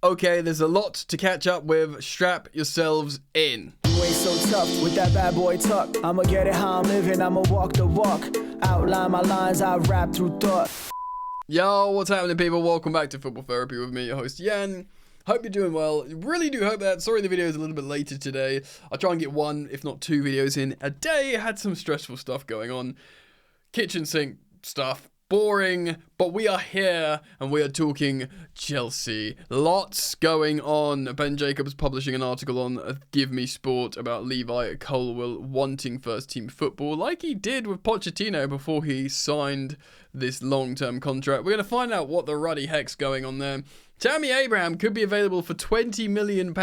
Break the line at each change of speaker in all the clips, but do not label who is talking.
Okay, there's a lot to catch up with. Strap yourselves in.
You ain't so tough with that bad boy tuck. I'ma get it how I'm living, I'ma walk the walk. Outline my lines, I rap through thought.
Yo, what's happening, people? Welcome back to Football Therapy with me, your host, Yan. Hope you're doing well. Really do hope that. Sorry the video is a little bit later today. I'll try and get one, if not two videos in a day. I had some stressful stuff going on. Kitchen sink stuff. Boring, but we are here and we are talking Chelsea. Lots going on. Ben Jacobs publishing an article on Give Me Sport about Levi Colwill wanting first team football, like he did with Pochettino before he signed this long-term contract. We're going to find out what the ruddy heck's going on there. Tammy Abraham could be available for £20 million,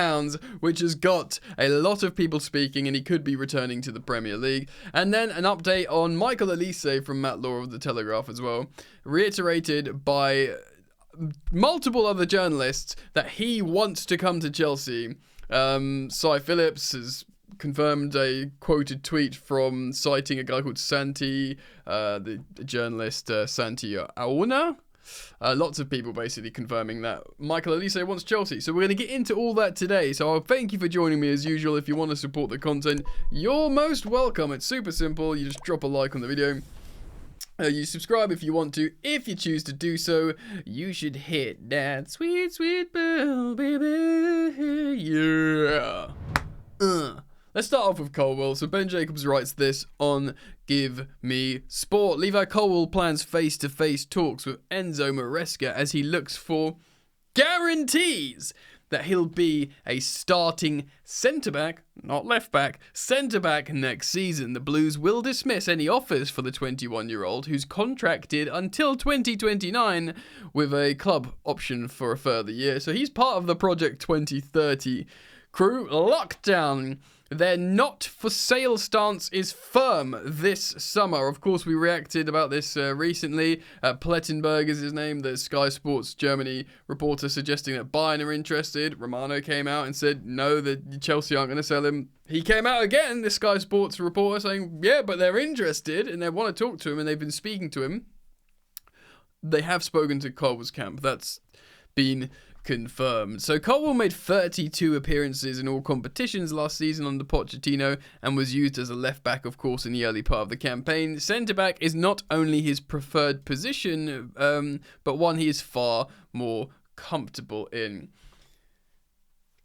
which has got a lot of people speaking, and he could be returning to the Premier League. And then an update on Michael Olise from Matt Law of The Telegraph as well, reiterated by multiple other journalists that he wants to come to Chelsea. Cy Phillips has confirmed a quoted tweet from citing a guy called Santi, the journalist Santi Auna. Lots of people basically confirming that Michael Olise wants Chelsea. So we're going to get into all that today. So I'll thank you for joining me as usual. If you want to support the content, you're most welcome. It's super simple. You just drop a like on the video. You subscribe if you want to. If you choose to do so, you should hit that sweet, sweet bell, baby. Yeah. Let's start off with Colwill. So Ben Jacobs writes this on Give Me Sport. Levi Colwill plans face-to-face talks with Enzo Maresca as he looks for guarantees that he'll be a starting centre-back, not left-back, centre-back next season. The Blues will dismiss any offers for the 21-year-old, who's contracted until 2029 with a club option for a further year. So he's part of the Project 2030 crew. Lockdown. Their not for sale stance is firm this summer. Of course, we reacted about this recently. Plettenberg is his name, the Sky Sports Germany reporter suggesting that Bayern are interested. Romano came out and said, no, that Chelsea aren't going to sell him. He came out again, the Sky Sports reporter, saying, yeah, but they're interested and they want to talk to him and they've been speaking to him. They have spoken to Colwill's camp. That's been confirmed. So Colwill made 32 appearances in all competitions last season under Pochettino and was used as a left back, of course, in the early part of the campaign. Centre back is not only his preferred position, but one he is far more comfortable in.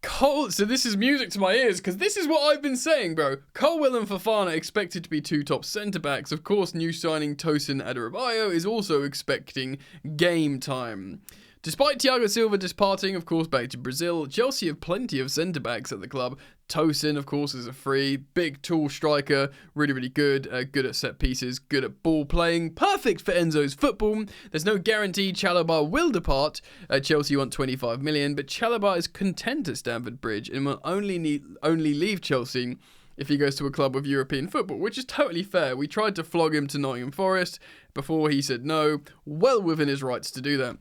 So this is music to my ears, because this is what I've been saying, bro. Colwill and Fofana expected to be two top centre-backs. Of course, new signing Tosin Adarabioyo is also expecting game time. Despite Thiago Silva departing, of course, back to Brazil, Chelsea have plenty of centre-backs at the club. Tosin, of course, is a free, big, tall striker, really, really good, good at set pieces, good at ball playing, perfect for Enzo's football. There's no guarantee Chalobah will depart. Chelsea want 25 million, but Chalobah is content at Stamford Bridge and will only leave Chelsea if he goes to a club with European football, which is totally fair. We tried to flog him to Nottingham Forest before he said no, well within his rights to do that.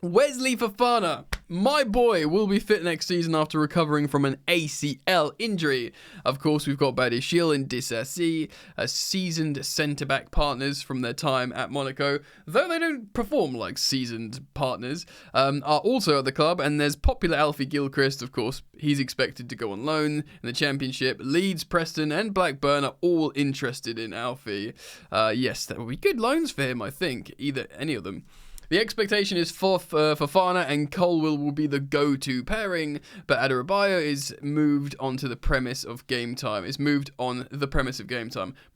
Wesley Fofana, my boy, will be fit next season after recovering from an ACL injury. Of course, we've got Badiashile and Disasi, seasoned centre-back partners from their time at Monaco, though they don't perform like seasoned partners, are also at the club. And there's popular Alfie Gilchrist, of course. He's expected to go on loan in the Championship. Leeds, Preston and Blackburn are all interested in Alfie. Yes, that would be good loans for him, I think, any of them. The expectation is for Fofana and Colwill will be the go-to pairing, but Adarabioyo is moved onto the premise of game time.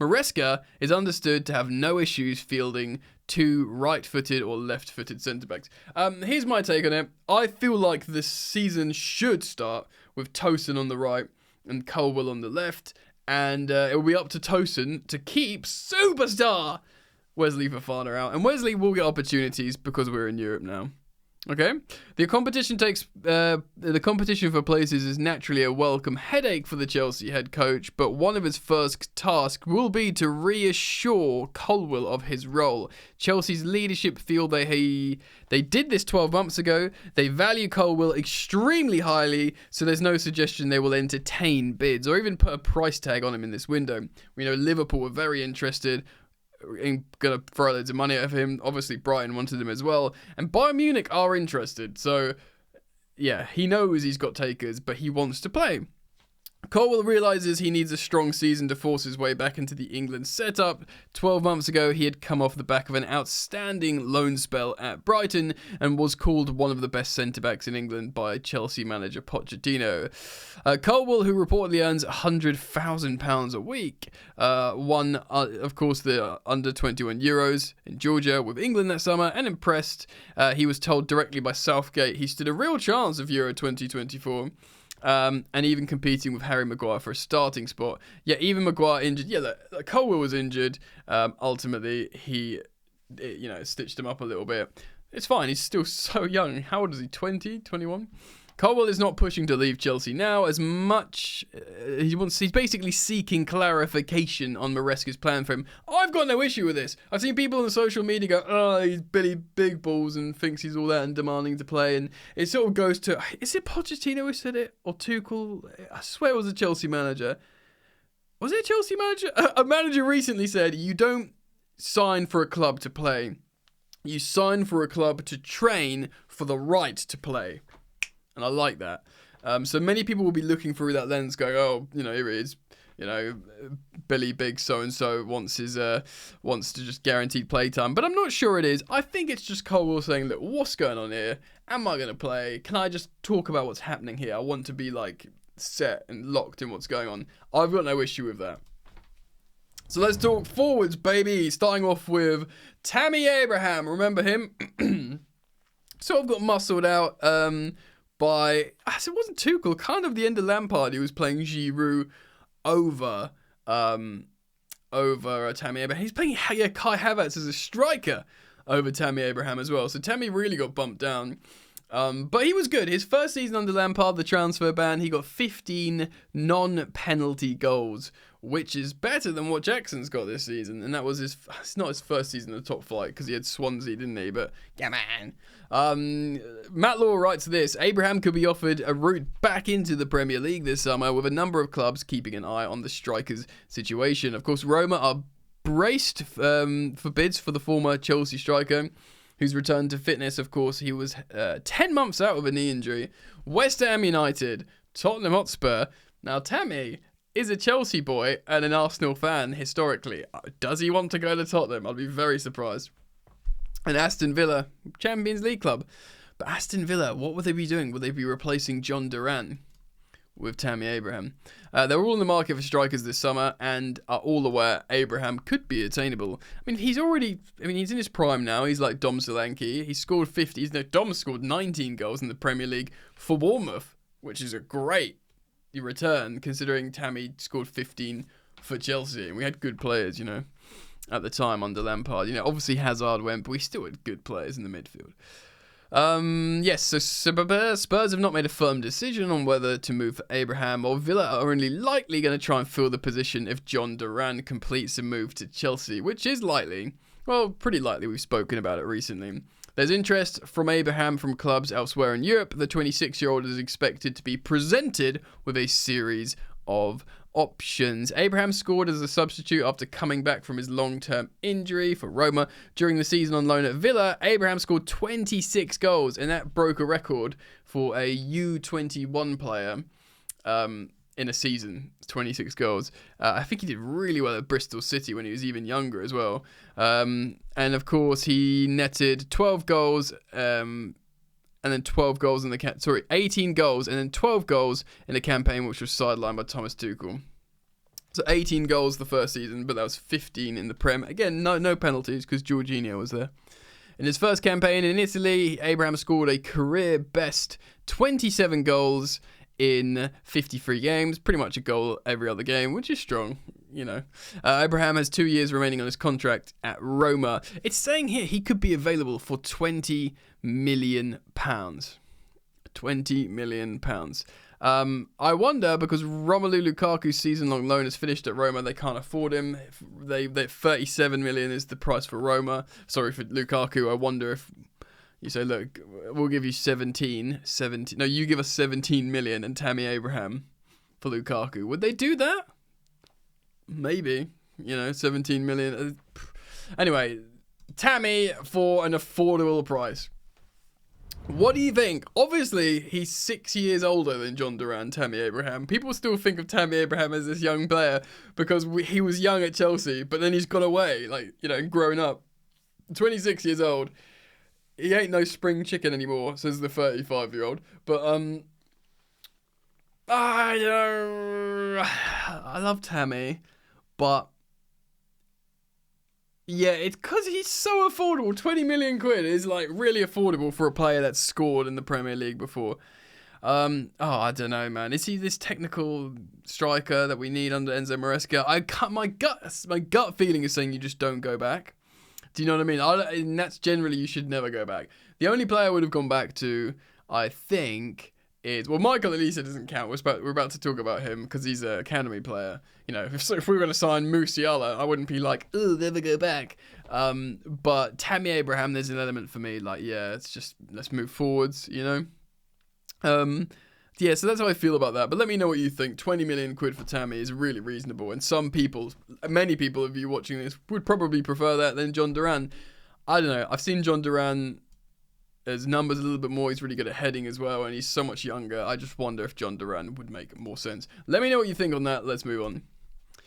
Maresca is understood to have no issues fielding two right-footed or left-footed centre-backs. Here's my take on it. I feel like the season should start with Tosin on the right and Colwill on the left, and it will be up to Tosin to keep superstar Wesley Fofana out, and Wesley will get opportunities because we're in Europe now. Okay, the competition for places is naturally a welcome headache for the Chelsea head coach, but one of his first tasks will be to reassure Colwill of his role. Chelsea's leadership feel they did this 12 months ago. They value Colwill extremely highly, so there's no suggestion they will entertain bids or even put a price tag on him in this window. We know Liverpool were very interested. Going to throw loads of money at him. Obviously, Brighton wanted him as well. And Bayern Munich are interested. So, yeah, he knows he's got takers, but he wants to play. Colwill realises he needs a strong season to force his way back into the England setup. 12 months ago, he had come off the back of an outstanding loan spell at Brighton and was called one of the best centre-backs in England by Chelsea manager Pochettino. Colwill, who reportedly earns £100,000 a week, won, of course, the under-21 Euros in Georgia with England that summer, and impressed. He was told directly by Southgate he stood a real chance of Euro 2024. And even competing with Harry Maguire for a starting spot. Yeah, even Maguire injured. Yeah, Colwill was injured. Ultimately, he, stitched him up a little bit. It's fine. He's still so young. How old is he? 20, 21? Colwill is not pushing to leave Chelsea now as much. He's basically seeking clarification on Maresca's plan for him. I've got no issue with this. I've seen people on social media go, "Oh, he's Billy Big Balls and thinks he's all that and demanding to play." And it sort of goes to, is it Pochettino who said it or Tuchel? I swear it was a Chelsea manager. Was it a Chelsea manager? A manager recently said, "You don't sign for a club to play. You sign for a club to train for the right to play." And I like that. So many people will be looking through that lens going, "Oh, here it is. Billy Big so-and-so wants to just guaranteed playtime." But I'm not sure it is. I think it's just Colwill saying, "Look, what's going on here? Am I going to play? Can I just talk about what's happening here? I want to be set and locked in what's going on." I've got no issue with that. So let's talk forwards, baby. Starting off with Tammy Abraham. Remember him? Sort of got muscled out by, it wasn't Tuchel, kind of the end of Lampard. He was playing Giroud over Tammy Abraham. He's playing Kai Havertz as a striker over Tammy Abraham as well. So Tammy really got bumped down. But he was good. His first season under Lampard, the transfer ban, he got 15 non-penalty goals, which is better than what Jackson's got this season. And that was it's not his first season in the top flight because he had Swansea, didn't he? But, yeah, man. Matt Law writes this: Abraham could be offered a route back into the Premier League this summer, with a number of clubs keeping an eye on the striker's situation. Of course, Roma are braced for bids for the former Chelsea striker, who's returned to fitness. Of course, he was 10 months out with a knee injury. West Ham United, Tottenham Hotspur. Now, Tammy is a Chelsea boy and an Arsenal fan historically. Does he want to go to Tottenham? I'd be very surprised. And Aston Villa, Champions League club. But Aston Villa, what would they be doing? Would they be replacing John Duran with Tammy Abraham? They're all in the market for strikers this summer and are all aware Abraham could be attainable. I mean, he's in his prime now. He's like Dom Solanke. He scored 50. Dom scored 19 goals in the Premier League for Bournemouth, which is a great return considering Tammy scored 15 for Chelsea. And we had good players, at the time under Lampard. Obviously Hazard went, but we still had good players in the midfield. Yes, so Spurs have not made a firm decision on whether to move for Abraham, or Villa are only likely going to try and fill the position if John Duran completes a move to Chelsea, which is likely. Well, pretty likely. We've spoken about it recently. There's interest from Abraham from clubs elsewhere in Europe. The 26-year-old is expected to be presented with a series of options. Abraham scored as a substitute after coming back from his long-term injury for Roma. During the season on loan at Villa, Abraham scored 26 goals, and that broke a record for a U21 player in a season. 26 goals. I think he did really well at Bristol City when he was even younger as well. And of course, he netted 12 goals and then 12 goals in 18 goals and then 12 goals in a campaign which was sidelined by Thomas Tuchel. So 18 goals the first season, but that was 15 in the Prem. Again, no penalties because Jorginho was there. In his first campaign in Italy, Abraham scored a career best 27 goals in 53 games, pretty much a goal every other game, which is strong, Abraham has 2 years remaining on his contract at Roma. It's saying here he could be available for £20 million. £20 million. I wonder, because Romelu Lukaku's season-long loan is finished at Roma, they can't afford him. They 37 million is the price for Roma. Sorry, for Lukaku. I wonder if you say, look, we'll give you 17. No, you give us 17 million and Tammy Abraham for Lukaku. Would they do that? Maybe. 17 million. Anyway, Tammy for an affordable price. What do you think? Obviously, he's 6 years older than John Duran, Tammy Abraham. People still think of Tammy Abraham as this young player because he was young at Chelsea, but then he's gone away, like, you know, grown up. 26 years old. He ain't no spring chicken anymore, says the 35-year-old. But, I love Tammy, but yeah, it's because he's so affordable. 20 million quid is like really affordable for a player that's scored in the Premier League before. I don't know, man. Is he this technical striker that we need under Enzo Maresca? My gut feeling is saying you just don't go back. Do you know what I mean? And that's generally you should never go back. The only player I would have gone back to, I think, is, well, Michael Olise doesn't count. We're about to talk about him because he's an academy player. You know, if we were going to sign Musiala, I wouldn't be like, oh, never go back. But Tammy Abraham, there's an element for me like, yeah, it's just let's move forwards. You know. Yeah, so that's how I feel about that. But let me know what you think. 20 million quid for Tammy is really reasonable. And many people of you watching this would probably prefer that than John Duran. I don't know. I've seen John Duran, his numbers a little bit more. He's really good at heading as well. And he's so much younger. I just wonder if John Duran would make more sense. Let me know what you think on that. Let's move on.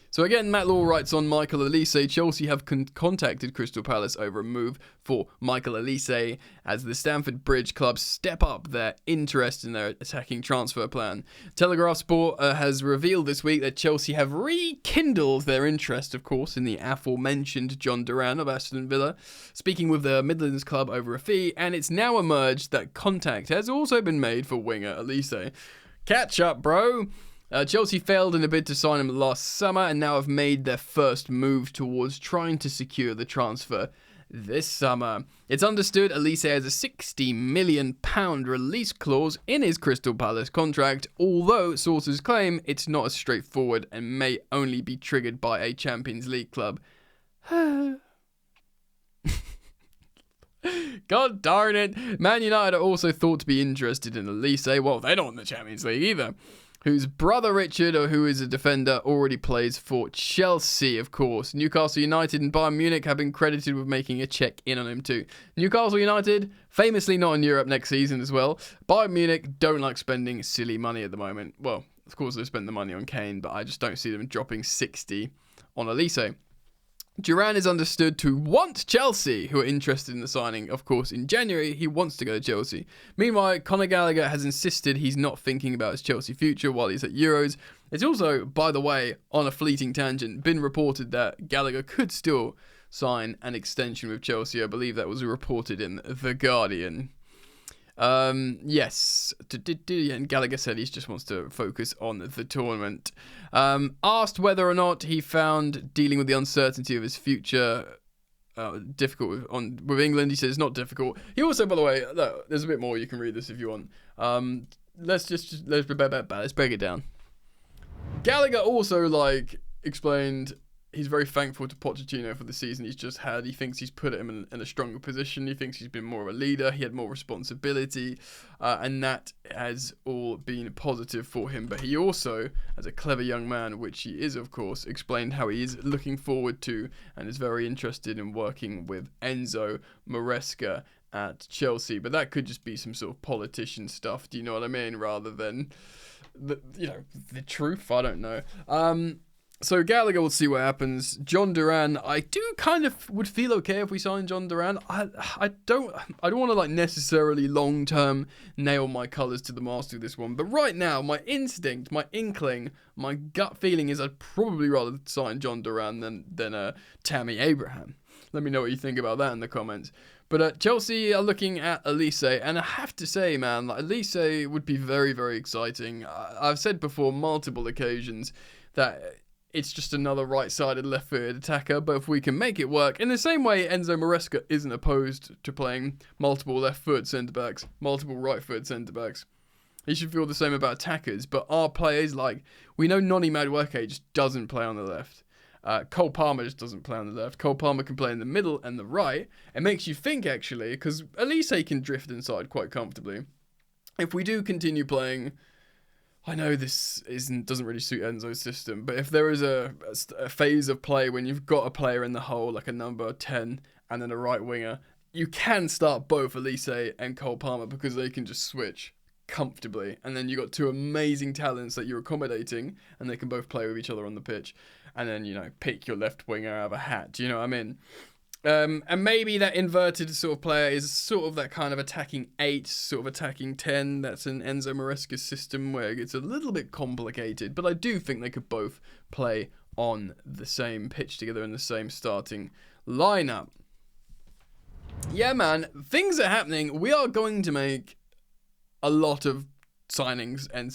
So again, Matt Law writes on Michael Olise, Chelsea have contacted Crystal Palace over a move for Michael Olise as the Stamford Bridge club step up their interest in their attacking transfer plan. Telegraph Sport has revealed this week that Chelsea have rekindled their interest, of course, in the aforementioned John Duran of Aston Villa, speaking with the Midlands club over a fee, and it's now emerged that contact has also been made for winger Olise. Catch up, bro! Chelsea failed in a bid to sign him last summer and now have made their first move towards trying to secure the transfer this summer. It's understood Olise has a £60 million release clause in his Crystal Palace contract, although sources claim it's not as straightforward and may only be triggered by a Champions League club. God darn it. Man United are also thought to be interested in Olise. Well, they don't want the Champions League either. Whose brother Richard, who is a defender, already plays for Chelsea, of course. Newcastle United and Bayern Munich have been credited with making a check in on him too. Newcastle United, famously not in Europe next season as well. Bayern Munich don't like spending silly money at the moment. Well, of course they spent the money on Kane, but I just don't see them dropping 60 on Olise. Duran is understood to want Chelsea, who are interested in the signing. Of course, in January, he wants to go to Chelsea. Meanwhile, Conor Gallagher has insisted he's not thinking about his Chelsea future while he's at Euros. It's also, by the way, on a fleeting tangent, been reported that Gallagher could still sign an extension with Chelsea. I believe that was reported in The Guardian. Yes, and Gallagher said he just wants to focus on the tournament. Asked whether or not he found dealing with the uncertainty of his future difficult with England, he says it's not difficult. He also, by the way, look, there's a bit more. You can read this if you want. Let's break it down. Gallagher also explained he's very thankful to Pochettino for the season he's just had. He thinks he's put him in a stronger position. He thinks he's been more of a leader. He had more responsibility, and that has all been positive for him. But he also, as a clever young man, which he is, of course, explained how he is looking forward to and is very interested in working with Enzo Maresca at Chelsea. But that could just be some sort of politician stuff, do you know what I mean, rather than the truth. I don't know. So Gallagher, will see what happens. John Duran, I do kind of would feel okay if we signed John Duran. I don't want to necessarily long term nail my colours to the mast with this one. But right now, my instinct, my inkling, my gut feeling is I'd probably rather sign John Duran than Tammy Abraham. Let me know what you think about that in the comments. But Chelsea are looking at Olise, and I have to say, man, Olise would be very, very exciting. I've said before multiple occasions that it's just another right-sided, left-footed attacker, but if we can make it work, in the same way Enzo Maresca isn't opposed to playing multiple left-footed centre-backs, multiple right-footed centre-backs, he should feel the same about attackers. But our players, we know Noni Madueke just doesn't play on the left. Cole Palmer just doesn't play on the left. Cole Palmer can play in the middle and the right. It makes you think, actually, because Olise can drift inside quite comfortably. If we do continue playing, I know this doesn't really suit Enzo's system, but if there is a phase of play when you've got a player in the hole, like a number 10, and then a right winger, you can start both Olise and Cole Palmer because they can just switch comfortably, and then you got two amazing talents that you're accommodating, and they can both play with each other on the pitch, and then, you know, pick your left winger out of a hat. Do you know what I mean? And maybe that inverted sort of player is sort of that kind of attacking 8, sort of attacking 10. That's an Enzo Maresca system where it's a little bit complicated, but I do think they could both play on the same pitch together in the same starting lineup. Yeah, man, things are happening. We are going to make a lot of signings and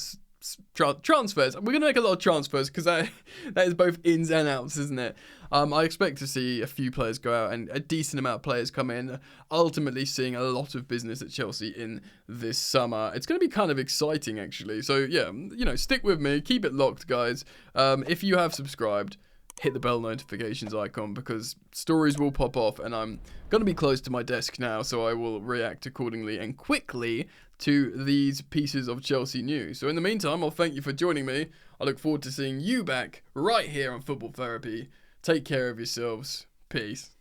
transfers. We're going to make a lot of transfers because that is both ins and outs, isn't it? I expect to see a few players go out and a decent amount of players come in, ultimately seeing a lot of business at Chelsea in this summer. It's going to be kind of exciting, actually. So, yeah, you know, stick with me. Keep it locked, guys. If you have subscribed, hit the bell notifications icon because stories will pop off, and I'm going to be close to my desk now, so I will react accordingly and quickly to these pieces of Chelsea news. So in the meantime, I'll thank you for joining me. I look forward to seeing you back right here on Football Therapy. Take care of yourselves. Peace.